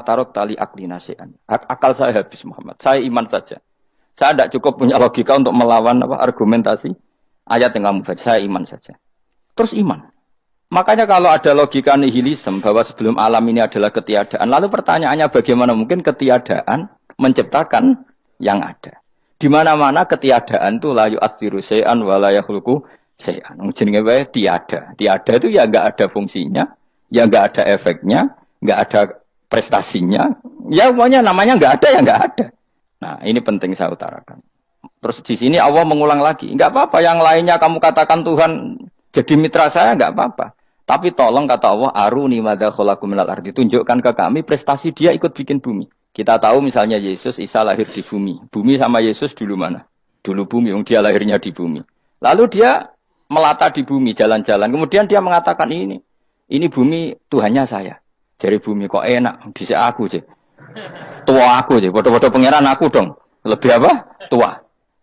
tarot tali akli nasian. Akal saya habis Muhammad. Saya iman saja. Saya tidak cukup punya logika untuk melawan argumentasi ayat yang kamu baca. Saya iman saja. Terus iman. Makanya kalau ada logika nihilisme bahwa sebelum alam ini adalah ketiadaan, lalu pertanyaannya bagaimana mungkin ketiadaan menciptakan yang ada? Di mana-mana ketiadaan itu la yu'atsiru syai'an wa la yakhluqu syai'an. Jenenge wae tiada. Tiada itu ya enggak ada fungsinya, ya enggak ada efeknya, enggak ada prestasinya. Ya pokoknya namanya enggak ada ya enggak ada. Nah, ini penting saya utarakan. Terus di sini Allah mengulang lagi, enggak apa-apa yang lainnya kamu katakan Tuhan jadi mitra saya enggak apa-apa. Tapi tolong kata Allah, aruni madza khalaqu minal ardi, tunjukkan ke kami prestasi dia ikut bikin bumi. Kita tahu misalnya Yesus, Isa lahir di bumi. Bumi sama Yesus dulu mana? Dulu bumi, dia lahirnya di bumi. Lalu dia melata di bumi, jalan-jalan. Kemudian dia mengatakan ini bumi Tuhannya saya. Dari bumi kok enak, dhisik aku aja. Tua aku aja, bodoh-bodoh pangeran aku dong. Lebih apa? Tua.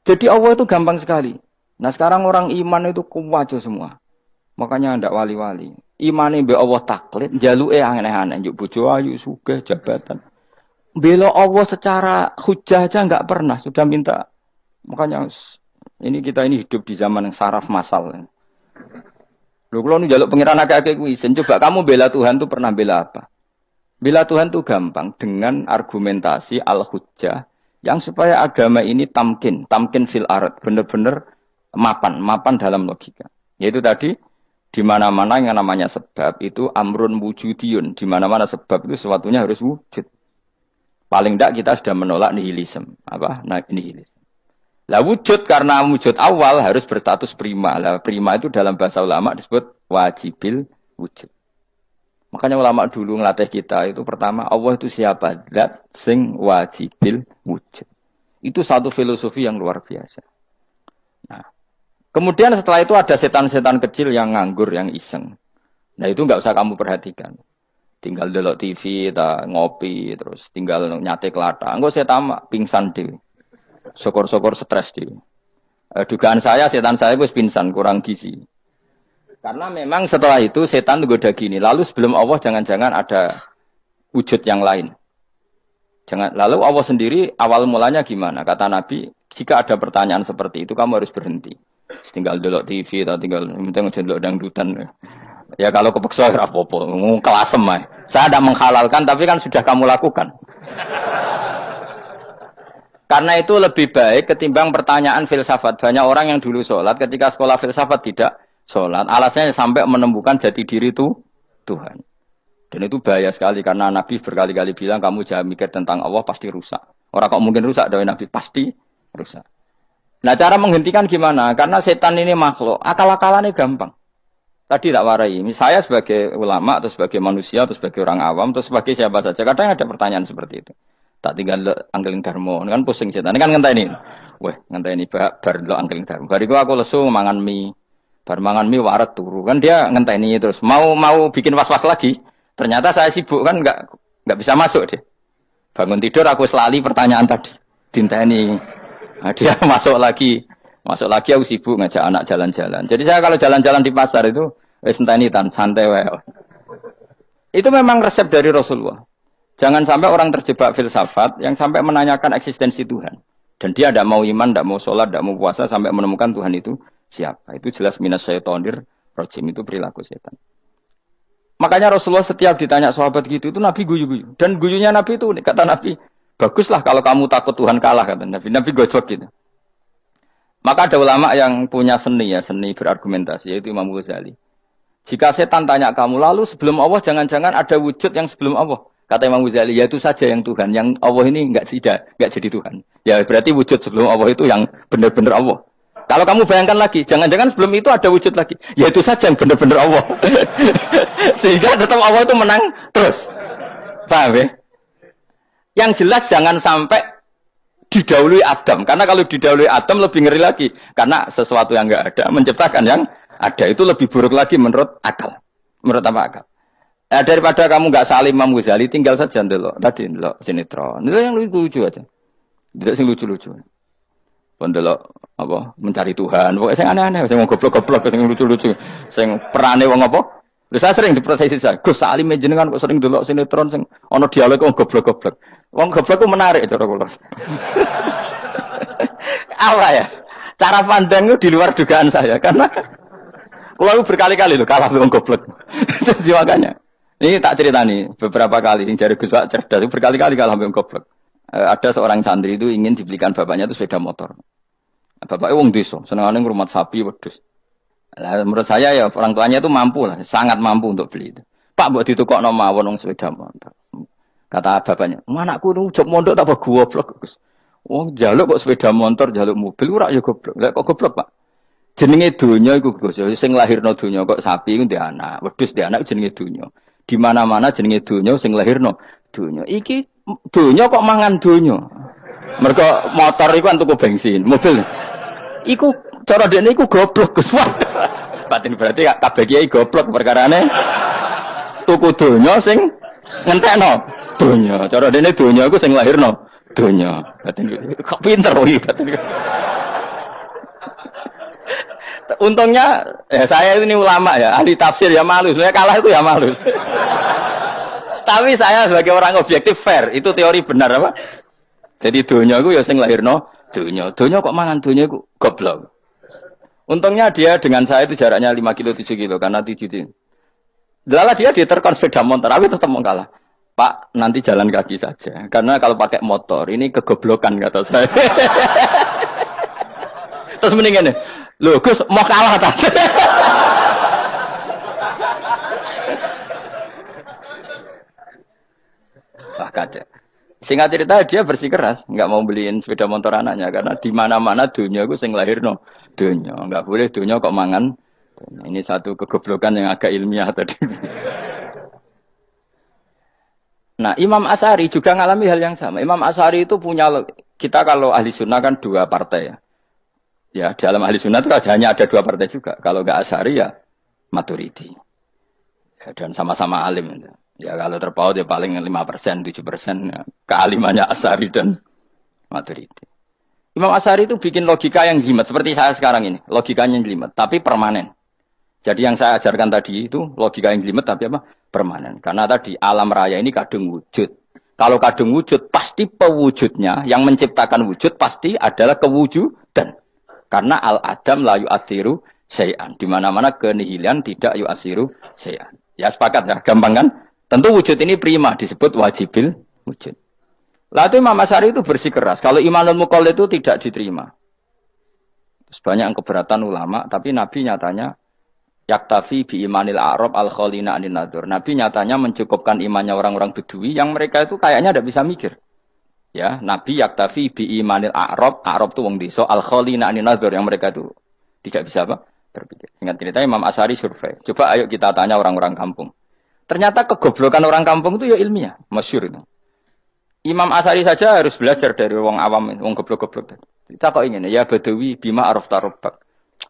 Jadi Allah itu gampang sekali. Nah sekarang orang iman itu kuwajo semua. Makanya ndak wali-wali. Imane mbek Allah taklid, njaluke aneh-aneh, njuk bojo ayu, sugih, jabatan. Bela Allah secara hujah aja nggak pernah, sudah minta. Makanya kita ini hidup di zaman yang saraf massal. Lho kalau njaluk pangeran akeh-akeh kuwi, coba kamu bela Tuhan tuh pernah bela apa? Bela Tuhan tuh gampang dengan argumentasi al-hujjah yang supaya agama ini tamkin fil ard, benar-benar mapan dalam logika. Yaitu tadi di mana-mana yang namanya sebab itu amrun wujudiyun, di mana-mana sebab itu sesuatunya harus wujud. Paling tidak kita sudah menolak nihilisme. Nihilisme. Lah wujud karena wujud awal harus berstatus prima. Lah prima itu dalam bahasa ulama disebut wajibil wujud. Makanya ulama dulu ngelatih kita itu pertama Allah itu siapa? Zat sing wajibil wujud. Itu satu filosofi yang luar biasa. Nah, kemudian setelah itu ada setan-setan kecil yang nganggur, yang iseng. Nah itu nggak usah kamu perhatikan. Tinggal delok TV, ngopi, terus tinggal nyate kelata. Enggak saya tamak, pingsan dhewe. Syukur-syukur stres dhewe. Dugaan saya setan saya wis pingsan, kurang gizi. Karena memang setelah itu setan goda gini. Lalu sebelum Allah jangan-jangan ada wujud yang lain. Lalu Allah sendiri awal mulanya gimana? Kata Nabi, jika ada pertanyaan seperti itu kamu harus berhenti. Tinggal delok TV atau tinggal penting delok dangdutan. Ya kalau kepeksa ora apa-apa, kelasem ae. Saya tidak menghalalkan tapi kan sudah kamu lakukan. Karena itu lebih baik ketimbang pertanyaan filsafat. Banyak orang yang dulu sholat ketika sekolah filsafat tidak sholat. Alasannya sampai menemukan jati diri itu Tuhan. Dan itu bahaya sekali karena Nabi berkali-kali bilang kamu jangan mikir tentang Allah pasti rusak. Orang kok mungkin rusak dari Nabi pasti rusak. Nah cara menghentikan gimana? Karena setan ini makhluk, akal-akalannya gampang. Tadi tak warai, saya sebagai ulama atau sebagai manusia atau sebagai orang awam atau sebagai siapa saja, kadang ada pertanyaan seperti itu. Tak tinggal anggeling darmo, kan pusing setan, kan ngenteni. Weh, ngenteni bar lo anggeling darmo. Bariku aku lesu mangan mie, bar mangan mie waret turu, kan dia ngenteni terus mau bikin was-was lagi. Ternyata saya sibuk kan nggak bisa masuk deh. Bangun tidur aku selali pertanyaan tadi, dinteni. Nah, dia masuk lagi aku sibuk ngajak anak jalan-jalan. Jadi saya kalau jalan-jalan di pasar itu enteni santai wae. Itu memang resep dari Rasulullah. Jangan sampai orang terjebak filsafat yang sampai menanyakan eksistensi Tuhan. Dan dia tidak mau iman, tidak mau sholat, tidak mau puasa sampai menemukan Tuhan itu siapa. Itu jelas minas syaitonir rajim, itu perilaku setan. Makanya Rasulullah setiap ditanya sahabat gitu itu Nabi guyu-guyu. Dan guyunya Nabi itu kata Nabi, baguslah kalau kamu takut Tuhan kalah kata Nabi. Nabi gojok gitu. Maka ada ulama yang punya seni berargumentasi yaitu Imam Ghazali. Jika setan tanya kamu lalu sebelum Allah jangan-jangan ada wujud yang sebelum Allah. Kata Imam Ghazali, ya itu saja yang Tuhan, yang Allah ini enggak jadi Tuhan. Ya berarti wujud sebelum Allah itu yang benar-benar Allah. Kalau kamu bayangkan lagi, jangan-jangan sebelum itu ada wujud lagi. Ya itu saja yang benar-benar Allah. Sehingga tetap Allah itu menang terus. Paham ya? Yang jelas jangan sampai didahului Adam. Karena kalau didahului Adam lebih ngeri lagi. Karena sesuatu yang enggak ada menciptakan yang ada. Itu lebih buruk lagi menurut akal. Menurut apa akal? Nah, daripada kamu enggak salim Imam Ghazali, tinggal saja ndelok. Tadi ndelok sinetron. Itu yang lucu aja. Tidak sing lucu-lucu. Pendelok apa mencari Tuhan. Pokoknya sing aneh-aneh, sing goblok-goblok, sing lucu-lucu. Sing perane wong apa? Lha saya sering diprotesi saya. Gus Salim jenengan kok sering delok sinetron sing ana dialog wong goblok-goblok. Wong goblok ku menarik cara kula. Apa ya? Cara pandang itu di luar dugaan saya karena kula berkali-kali lho kalah wong goblok. Jadi makanya ini tak cerita nih beberapa kali yang jari Gus Wak cerdas berkali-kali kalah wong goblok. Ada seorang santri itu ingin dibelikan bapaknya itu sepeda motor. Bapaknya wong desa, senengane ngrumat sapi wedhus. Lah, menurut saya ya orang tuanya itu mampu lah, sangat mampu untuk beli itu. Pak buat ditukokno mawon wong sepeda motor. Kata bapaknya, "Anakku nu jog mondok tak goblok, Gus." Wong jaluk kok sepeda motor, jaluk mobil ora ya goblok. Lah kok goblok, Pak? Jenenge donya iku Gus, sing lahirno donya kok sapi iku ndek anak, wedhus ndek anak jenenge donya. Di mana-mana jenenge donya sing lahirno donya. Iki donya kok mangan donya. Mergo motor iku kan tuku bensin, mobil. Iku cara dekne iku goblok Gus. Batin berarti kabeh kiai goblok perkarane tuku donya sing ngentekno donya. Cara dekne donya iku sing lahirno donya. Batin kok pinter iki batin. Untungnya saya ini ulama ya, ahli tafsir ya malu. Sebenarnya kalah itu ya malu. Tapi saya sebagai orang objektif fair, itu teori benar apa? Jadi donya iku ya sing lahirno donya. Donya kok mangan donya iku goblok. Untungnya dia dengan saya itu jaraknya 5 kilo 7 kilo karena 7 kilo. Lalu dia diterkon sepeda motor, aku tetap mau kalah. Pak, nanti jalan kaki saja. Karena kalau pakai motor ini kegoblokan kata saya. Terus mendingan nih, loh Gus mau kalah tak? Wah kacau. Singkat cerita dia bersikeras, nggak mau beliin sepeda motor anaknya karena di mana-mana dunia gue sing lahirno dunia, nggak boleh dunia kok mangan. Ini satu kegoblokan yang agak ilmiah tadi. Nah Imam Asy'ari juga ngalami hal yang sama. Imam Asy'ari itu punya kita kalau ahli sunnah kan 2 partai ya. Ya dalam ahli sunnah itu hanya ada 2 partai juga. Kalau nggak Asy'ari ya Maturidi. Ya, dan sama-sama alim. Ya kalau terpaut ya paling 5%, 7% ya. Kealimannya Asy'ari dan Maturidi. Imam Asy'ari itu bikin logika yang jelimet seperti saya sekarang ini, logikanya yang jelimet tapi permanen. Jadi yang saya ajarkan tadi itu logika yang jelimet tapi apa? Permanen. Karena tadi alam raya ini kadung wujud. Kalau kadung wujud pasti pewujudnya yang menciptakan wujud pasti adalah kewujudan. Karena al-adam la yu'athiru syai'an. Di mana-mana kenihilan tidak yu'athiru syai'an. Ya sepakat ya, gampang kan? Tentu wujud ini prima disebut wajibil wujud. Lalu Imam Asy'ari itu bersikeras. Kalau imanul muqallid itu tidak diterima. Terus banyak yang keberatan ulama, tapi Nabi nyatanya yaktafi bi imanil a'rab al khalina anin nadur. Nabi nyatanya mencukupkan imannya orang-orang Bedui yang mereka itu kayaknya tidak bisa mikir. Ya, Nabi yaktafi bi imanil a'rab itu wong desa al khalina anin nadur yang mereka itu tidak bisa apa? Berpikir. Singkat cerita Imam Asy'ari survei. Coba ayo kita tanya orang-orang kampung. Ternyata kegoblokan orang kampung itu ya ilmiah, masyhur itu. Imam Asy'ari saja harus belajar dari wong awam, wong goblok-goblok. Kita kok ingin ya Badawi bima arafta rabbak.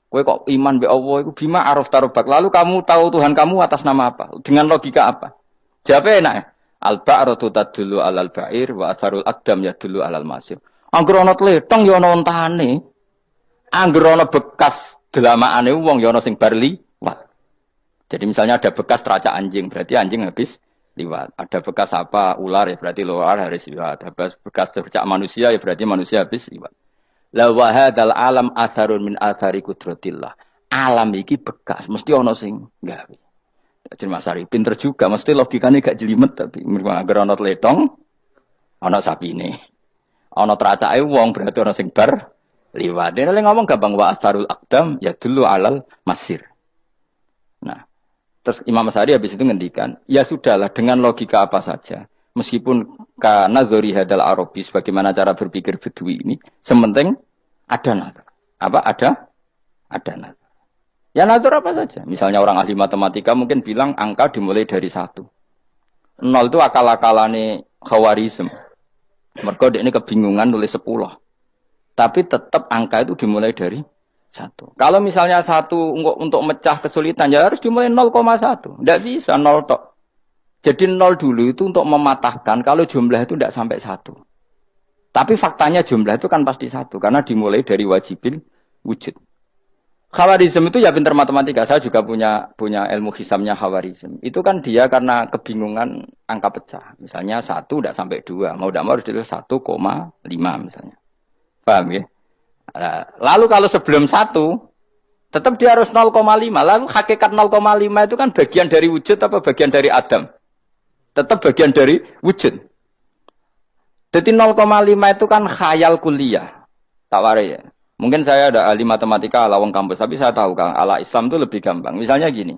Kowe kok iman be Allah iku bima arafta rabbak. Lalu kamu tahu Tuhan kamu atas nama apa? Dengan logika apa? Jawabnya enak ya. Al-ba'ratu tadullu 'alal ba'ir wa atharul aqdam yadullu 'alal masir. Angger ana tletong ya ana ontane. Angger ana bekas delamaane wong ya ana sing bar liwat. Jadi misalnya ada bekas teracak anjing, berarti anjing habis liwat. Ada bekas apa ular ya berarti ular harus liwat. Ada bekas teracak manusia ya berarti manusia habis liwat. La wa hadzal alam atharun min athari qudratillah. Alam iki bekas, mesti ana sing gawe. Jadi Mas Ari pinter juga, mesti logikane gak jelimet tapi agar ana tletong ana sapine. Ana teracake wong berarti ana sing bar liwat. Dene ngomong gampang wa atharul aqdam ya dulu alal masir. Nah, terus Imam Asy'ari habis itu ngendikan, ya sudahlah dengan logika apa saja. Meskipun karena zori hadal Arabi sebagaimana cara berpikir Bedui ini, sementing ada nazar. Apa ada nazar. Ya nazar apa saja. Misalnya orang ahli matematika mungkin bilang angka dimulai dari 1. 0 itu akal-akalane Khawarizm. Mergo ini kebingungan nulis 10. Tapi tetap angka itu dimulai dari 1. Kalau misalnya 1 untuk mecah kesulitan ya harus dimulai 0,1. Tidak bisa 0 tok. Jadi 0 dulu itu untuk mematahkan kalau jumlah itu tidak sampai 1. Tapi faktanya jumlah itu kan pasti 1 karena dimulai dari wajibil wujud. Khawarizm itu ya pinter matematika. Saya juga punya ilmu hisamnya Khawarizm. Itu kan dia karena kebingungan angka pecah. Misalnya 1 tidak sampai 2. Mau tidak mau harus ditulis 1,5 misalnya. Paham ya? Lalu kalau sebelum 1, tetap dia harus 0,5. Lalu hakikat 0,5 itu kan bagian dari wujud apa bagian dari Adam? Tetap bagian dari wujud. Jadi 0,5 itu kan khayal kuliah. Tak warai ya. Mungkin saya ada ahli matematika ala wong kampus, tapi saya tahu Kang, ala Islam itu lebih gampang. Misalnya gini,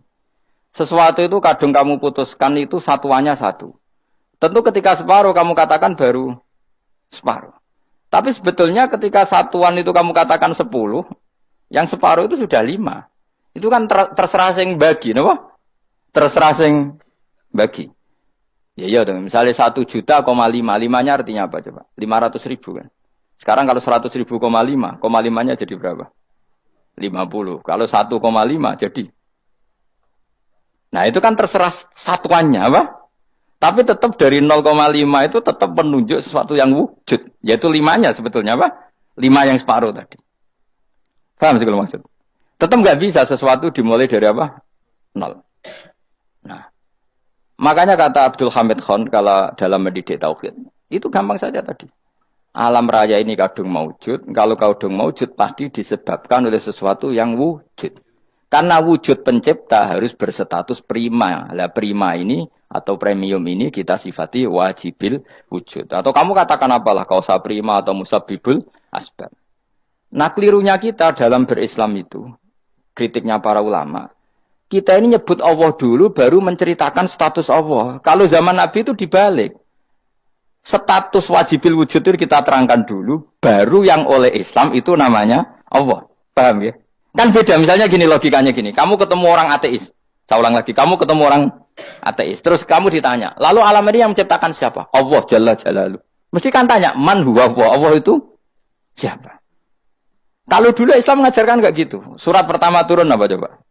sesuatu itu kadung kamu putuskan itu satuannya 1. Tentu ketika separuh kamu katakan baru separuh. Tapi sebetulnya ketika satuan itu kamu katakan 10, yang separuh itu sudah 5. Itu kan terserah sing bagi, no? Terserah sing bagi. Ya iya dong, misalnya 1,5 juta, 5-nya artinya apa coba? 500.000 kan. Sekarang kalau 100.000, 5-nya jadi berapa? 50. Kalau 1,5 jadi. Nah itu kan terserah satuannya apa? Tapi tetap dari 0,5 itu tetap menunjuk sesuatu yang wujud. Yaitu 5-nya sebetulnya apa? 5 yang separuh tadi. Paham sih kalau maksud? Tetap nggak bisa sesuatu dimulai dari apa? 0. Nah, makanya kata Abdul Hamid Khan kalau dalam mendidik tauhid, itu gampang saja tadi. Alam raya ini kadung maujud. Kalau kadung maujud pasti disebabkan oleh sesuatu yang wujud. Karena wujud pencipta harus berstatus prima. Lah prima ini atau premium ini kita sifati wajibil wujud. Atau kamu katakan apalah kausa prima atau musabibul asbab. Nah kelirunya kita dalam berislam itu, kritiknya para ulama, kita ini nyebut Allah dulu baru menceritakan status Allah. Kalau zaman Nabi itu dibalik. Status wajibil wujud itu kita terangkan dulu, baru yang oleh Islam itu namanya Allah. Paham ya? Kan beda, misalnya gini logikanya gini, kamu ketemu orang ateis, saya ulang lagi, kamu ketemu orang ateis, terus kamu ditanya, lalu alam ini yang menciptakan siapa? Allah Jalla Jalaluh. Mesti kan tanya, man huwa Allah, Allah itu siapa? Kalau dulu Islam mengajarkan enggak gitu. Surat pertama turun apa coba?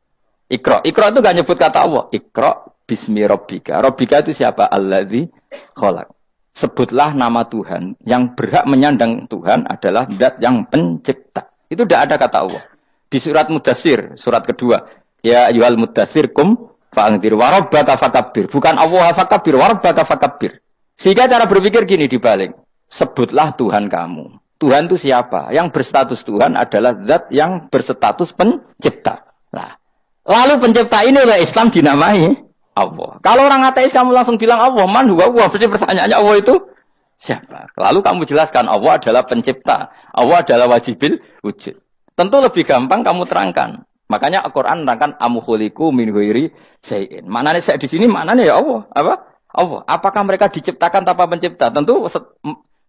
Iqra. Iqra itu enggak nyebut kata Allah. Iqra bismi rabbika. Rabbika itu siapa? Alladzi khalaq. Sebutlah nama Tuhan. Yang berhak menyandang Tuhan adalah zat yang pencipta. Itu tidak ada kata Allah. Di surat Mudatsir, surat kedua. Ya ayyuhal mudatsir kum fa'anzir wa rabbaka fakabbir. Bukan Allah fakabbir, wa rabbaka fakabbir. Sehingga cara berpikir gini dibalik. Sebutlah Tuhan kamu. Tuhan itu siapa? Yang berstatus Tuhan adalah zat yang berstatus pencipta. Nah, lalu pencipta ini oleh Islam dinamai Allah. Kalau orang ateis kamu langsung bilang Allah, man huwa Allah. Berarti pertanyaannya Allah itu siapa? Lalu kamu jelaskan Allah adalah pencipta. Allah adalah wajibil wujud. Tentu lebih gampang kamu terangkan. Makanya Al-Quran menerangkan amuhuliku min ghairi syai'in. Maknanya saya di sini maknanya ya Allah. Apa? Allah. Apakah mereka diciptakan tanpa pencipta? Tentu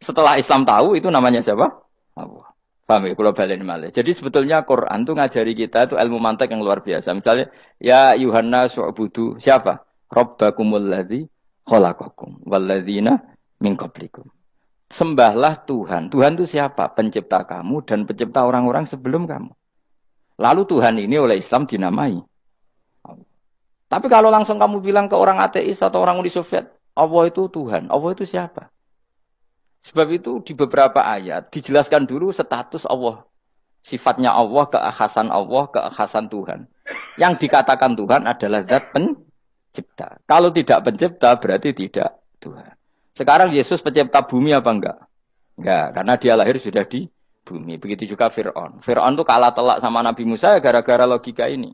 setelah Islam tahu itu namanya siapa? Allah. Paham ya? Kalau balen malih. Jadi sebetulnya Quran itu ngajari kita itu ilmu mantek yang luar biasa. Misalnya, ya Yuhanna su'budu siapa? Rabbakumul ladzi khalaqakum walladzina min qablikum. Sembahlah Tuhan. Tuhan itu siapa? Pencipta kamu dan pencipta orang-orang sebelum kamu. Lalu Tuhan ini oleh Islam dinamai Allah. Tapi kalau langsung kamu bilang ke orang ateis atau orang Uni Soviet, Allah itu Tuhan. Allah itu siapa? Sebab itu di beberapa ayat dijelaskan dulu status Allah. Sifatnya Allah, keakhasan Tuhan. Yang dikatakan Tuhan adalah zat pencipta. Kalau tidak pencipta berarti tidak Tuhan. Sekarang Yesus pencipta bumi apa enggak? Enggak, karena dia lahir sudah di bumi. Begitu juga Fir'aun. Fir'aun itu kalah telak sama Nabi Musa gara-gara logika ini.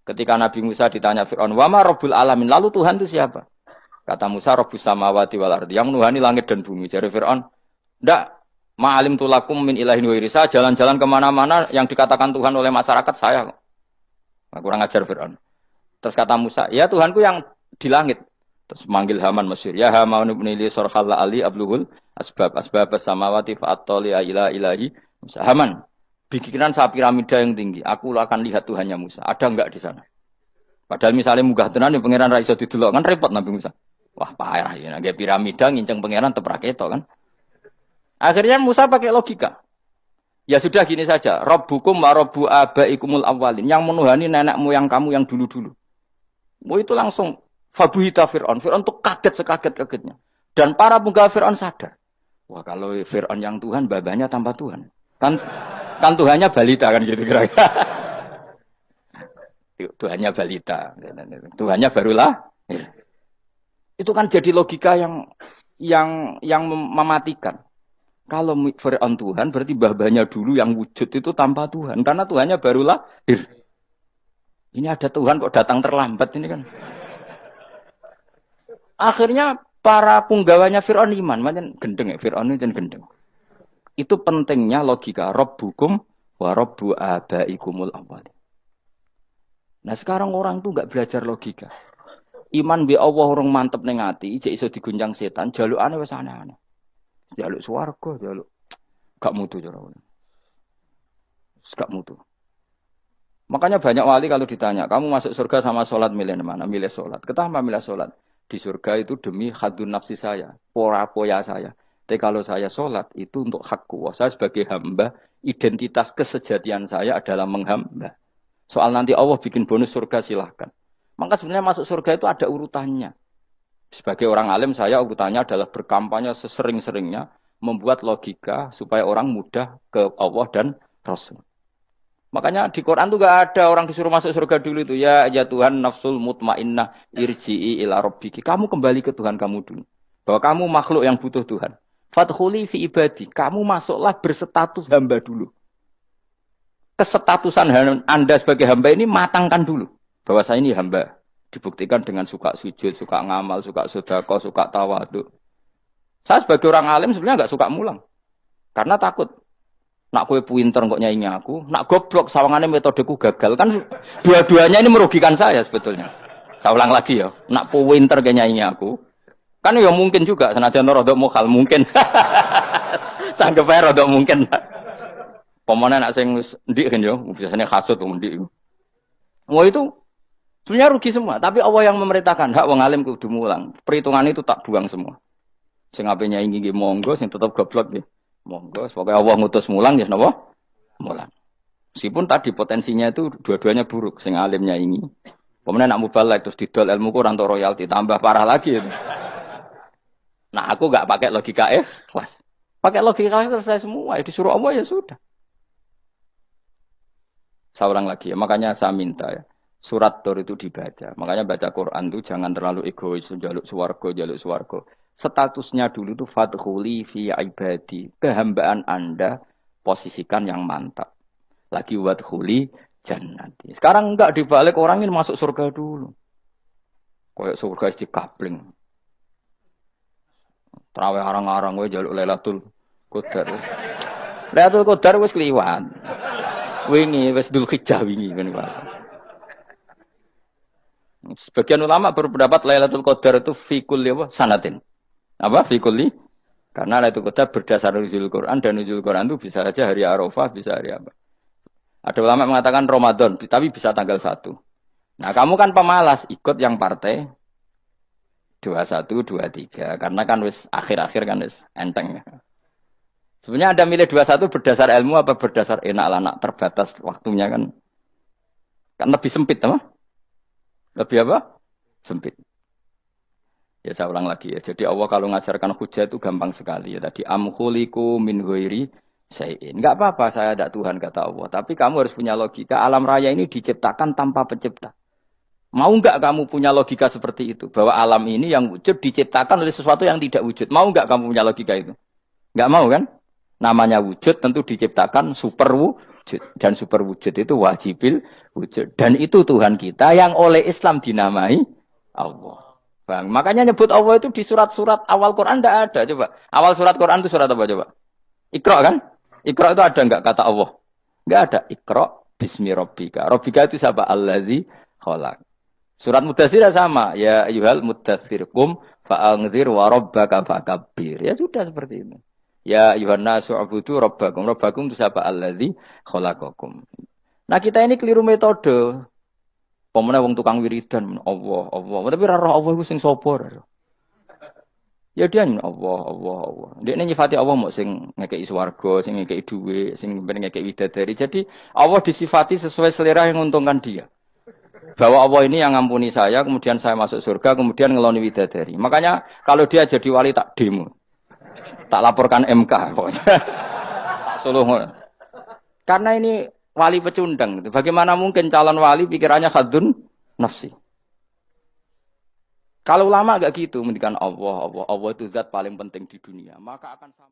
Ketika Nabi Musa ditanya Fir'aun, "Wama Rabbul Alamin?" Lalu Tuhan itu siapa? Kata Musa, Rabbus samawati wal ardi. Yang menuhani langit dan bumi. Jadi Fir'aun, enggak, ma'alim tulakum min ilahin wairi. Saya jalan-jalan kemana-mana yang dikatakan Tuhan oleh masyarakat saya. Nah, kurang ajar Fir'aun. Terus kata Musa, ya Tuhanku yang di langit. Terus manggil Haman Mesir. Ya Haman ibnili sorhalla ali abluhul asbab samawati fa'attoli ila ilahi Musa. Haman, bikinan saya piramida yang tinggi. Aku akan lihat Tuhannya Musa. Ada enggak di sana? Padahal misalnya munggah tenan yang pangeran ra iso didelok kan repot Nabi Musa. Wah, parah ya. Nggak piramida nginceng pangeran teprak ketok kan. Akhirnya Musa pakai logika. Ya sudah gini saja. Rabbukum wa rabbu abaikumul awwalin. Yang menuhani nenek moyang kamu yang dulu-dulu. Oh itu langsung fabuhita Fir'aun. Fir'aun tuh kaget sekaget-kagetnya. Dan para penggawa Fir'aun sadar. Wah kalau Fir'aun yang Tuhan, babanya tanpa Tuhan. Kan Tuhannya balita kan gitu kira-kira. Tuhannya balita. Tuhannya barulah. Itu kan jadi logika yang mematikan. Kalau Fir'aun Tuhan, berarti mbah-mbahnya dulu yang wujud itu tanpa Tuhan. Karena Tuhannya baru lahir. Ini ada Tuhan kok datang terlambat ini kan. Akhirnya para punggawanya Fir'aun iman. Macam gendeng ya, Fir'aun itu gendeng. Itu pentingnya logika. Rabbukum wa rabbu abaikumul awwalin. Nah sekarang orang tuh nggak belajar logika. Iman bi Allah orang mantep ning ati, ijek iso diguncang setan, jalukane wis aneh-aneh. Jaluk swarga, jaluk gak mutu cara. Gak mutu. Makanya banyak wali kalau ditanya, kamu masuk surga sama sholat milih mana? Milih sholat. Kenapa milih sholat? Di surga itu demi khadun nafsi saya, poya saya. Tapi kalau saya sholat itu untuk hakku. Saya sebagai hamba, identitas kesejatian saya adalah menghamba. Soal nanti Allah bikin bonus surga silahkan. Maka sebenarnya masuk surga itu ada urutannya. Sebagai orang alim saya urutannya adalah berkampanye sesering-seringnya membuat logika supaya orang mudah ke Allah dan Rasul. Makanya di Quran tuh gak ada orang disuruh masuk surga dulu itu. Ya Tuhan nafsul mutmainnah irji'i ila rabbiki. Kamu kembali ke Tuhan kamu dulu. Bahwa kamu makhluk yang butuh Tuhan. Fadkhuli fi ibadi. Kamu masuklah berstatus hamba dulu. Kesestatusan Anda sebagai hamba ini matangkan dulu. Bahwa saya ini hamba. Dibuktikan dengan suka sujud, suka ngamal, suka sedekah, suka tawadhu. Saya sebagai orang alim sebenarnya gak suka mulang. Karena takut. Nak kue pinter kok nyanyi aku, nak goblok sawangannya metodeku gagal. Kan dua-duanya ini merugikan saya sebetulnya. Saya ulang lagi ya, nak pinter kayak nyanyi aku. Kan ya mungkin juga, senajan rodok mokal mungkin. Sanggep ae rodok mungkin. Pemane nak sing ndik kan yo, biasanya hasud ndik. Wah itu sebenarnya rugi semua, tapi Allah yang memerintahkan hak wong alim kudu mulang. Perhitungan itu tak buang semua. Sing ape nyanyi nggih monggo, sing tetep goblok nggih. Monggo, pokoknya Allah ngutus mulang ya napa? Mulang. Meskipun tadi potensinya itu dua-duanya buruk, sing alimnya ini. Kemudian nak mubalak terus didol ilmu kurang untuk royalti, tambah parah lagi itu. Nah, aku enggak pakai logika ikhlas. Pakai logika selesai semua, ya disuruh Allah ya sudah. Saya ulang lagi ya, makanya saya minta ya. Surat Tur itu dibaca. Makanya baca Quran itu jangan terlalu egois, jaluk swarga. Statusnya dulu itu fadkhuli fi ibadi. Kehambaan Anda posisikan yang mantap. Lagi wadkhuli jannati. Sekarang enggak dibalik orang ini masuk surga dulu. Kayak surga di kapling. Terawih arang-arang kowe jaluk Lailatul Qadar. Lailatul Qadar wis kliwat. Wingi wis Dzulhijjah wingi kan Pak. Sebagian ulama berpendapat Lailatul Qadar itu fi kulli sanatin. Apa fikuli? Karena Lailatul Qadar berdasar nuzul Quran dan nuzul Quran itu bisa saja hari Arafah, bisa hari apa. Ada ulama mengatakan Ramadan, tapi bisa tanggal 1. Nah, kamu kan pemalas ikut yang partai 21, 23 karena kan wis akhir-akhir kan wis enteng. Sebenarnya Anda milih 21 berdasar ilmu apa berdasar enak lah, nak terbatas waktunya kan. Kan lebih sempit apa? Lebih apa? Sempit. Ya saya ulang lagi ya. Jadi Allah kalau ngajarkan hujah itu gampang sekali ya. Tadi amkhuliku min ghairi syai'in. Enggak apa-apa saya ada Tuhan kata Allah. Tapi kamu harus punya logika. Alam raya ini diciptakan tanpa pencipta. Mau enggak kamu punya logika seperti itu? Bahwa alam ini yang wujud diciptakan oleh sesuatu yang tidak wujud. Mau enggak kamu punya logika itu? Enggak mau kan? Namanya wujud tentu diciptakan super wujud. Dan super wujud itu wajibil wujud. Dan itu Tuhan kita yang oleh Islam dinamai Allah. Bang, makanya nyebut Allah itu di surat-surat awal Quran tidak ada. Coba, awal surat Quran itu surat apa coba? Iqra kan? Iqra itu ada enggak kata Allah? Enggak ada. Iqra bismi rabbika. Rabbika itu siapa? Allazi khalaq. Surat Mudatsir sama. Ya ayyuhal mudatsir qum fa'anzir wa rabbaka fakabbir. Ya sudah seperti itu. Ya ayyuhan nasu ubudu rabbakum. Rabbakum itu siapa? Allazi khalaqakum. Nah, kita ini keliru metode. Pemene wong tukang wiridan Allah. Tapi ra roh Allah iku sing sapa? Ya dia Allah. Dia nyifati Allah mau sing ngekeki swarga, sing ngekeki dhuwit, sing ngekeki widadari. Jadi Allah disifati sesuai selera yang menguntungkan dia. Bahwa Allah ini yang ngampuni saya, kemudian saya masuk surga, kemudian ngeloni widadari. Makanya kalau dia jadi wali tak demo. Tak laporkan MK pokoknya. Tak suluh. Karena ini wali pecundang. Bagaimana mungkin calon wali pikirannya khadun nafsi? Kalau ulama agak gitu, mendikan Allah itu zat paling penting di dunia, maka akan sama.